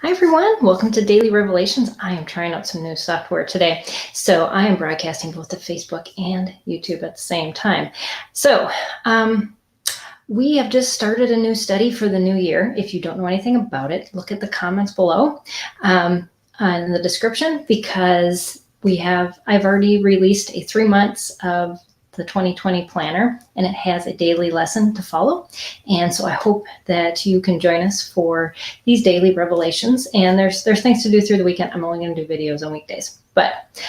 Hi everyone, welcome to Daily Revelations. I am trying out some new software today. So I am broadcasting both to Facebook and YouTube at the same time. So we have just started a new study for the new year. If you don't know anything about it, look at the comments below in the description, because I've already released a 3 months of the 2020 planner, and it has a daily lesson to follow. And so I hope that you can join us for these daily revelations. And there's things to do through the weekend. I'm only going to do videos on weekdays. But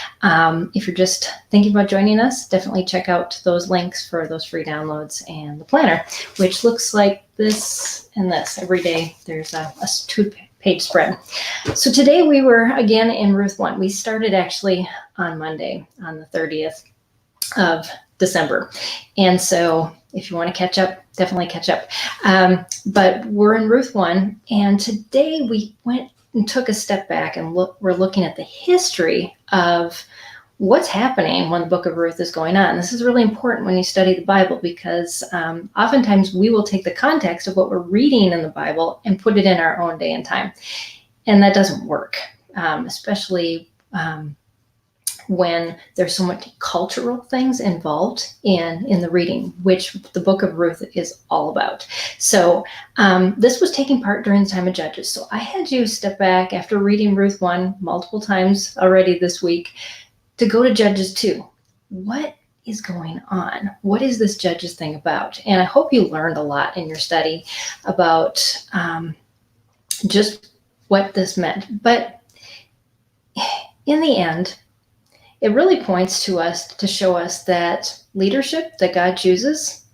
if you're just thinking about joining us, definitely check out those links for those free downloads and the planner, which looks like this and this. Every day there's a 2-page spread. So today we were again in Ruth 1. We started actually on Monday, on the 30th of December. And so if you want to catch up, definitely catch up. But we're in Ruth 1, and today we went and took a step back and we're looking at the history of what's happening when the book of Ruth is going on. This is really important when you study the Bible, because oftentimes we will take the context of what we're reading in the Bible and put it in our own day and time. And that doesn't work, especially when there's so much cultural things involved in the reading, which the book of Ruth is all about. So this was taking part during the time of Judges. So I had you step back after reading Ruth 1 multiple times already this week to go to Judges 2. What is going on? What is this Judges thing about? And I hope you learned a lot in your study about just what this meant. But in the end, it really points to us to show us that leadership that God chooses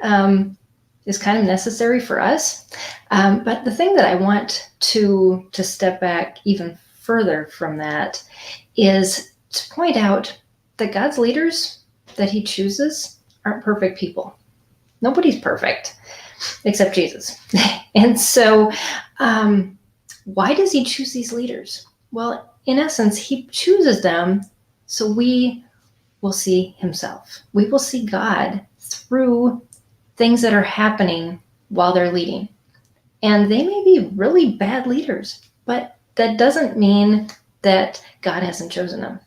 is kind of necessary for us. But the thing that I want to step back even further from that is to point out that God's leaders that he chooses aren't perfect people. Nobody's perfect except Jesus. And so why does he choose these leaders? Well, in essence, he chooses them so we will see himself. We will see God through things that are happening while they're leading. And they may be really bad leaders, but that doesn't mean that God hasn't chosen them.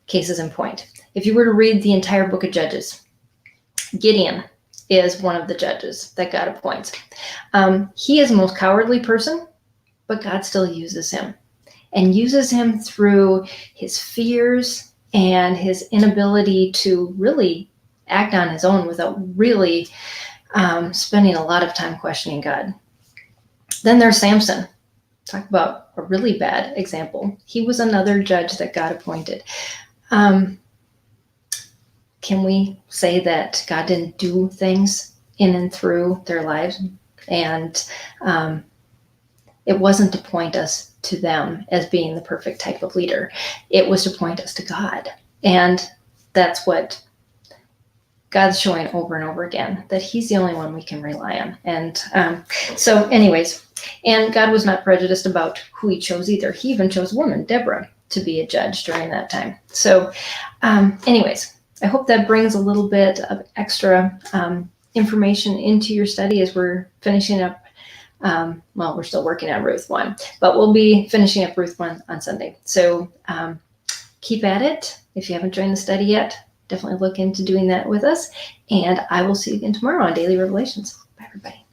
Cases in point. If you were to read the entire book of Judges, Gideon is one of the judges that God appoints. He is the most cowardly person, but God still uses him. And uses him through his fears and his inability to really act on his own without really spending a lot of time questioning God. Then there's Samson. Talk about a really bad example. He was another judge that God appointed. Can we say that God didn't do things in and through their lives? And it wasn't to point us to them as being the perfect type of leader. It was to point us to God. And that's what God's showing over and over again, that he's the only one we can rely on. And so anyways, and God was not prejudiced about who he chose either. He even chose a woman, Deborah, to be a judge during that time. So anyways, I hope that brings a little bit of extra information into your study as we're finishing up. We're still working on Ruth 1, but we'll be finishing up Ruth 1 on Sunday. So keep at it. If you haven't joined the study yet, definitely look into doing that with us. And I will see you again tomorrow on Daily Revelations. Bye, everybody.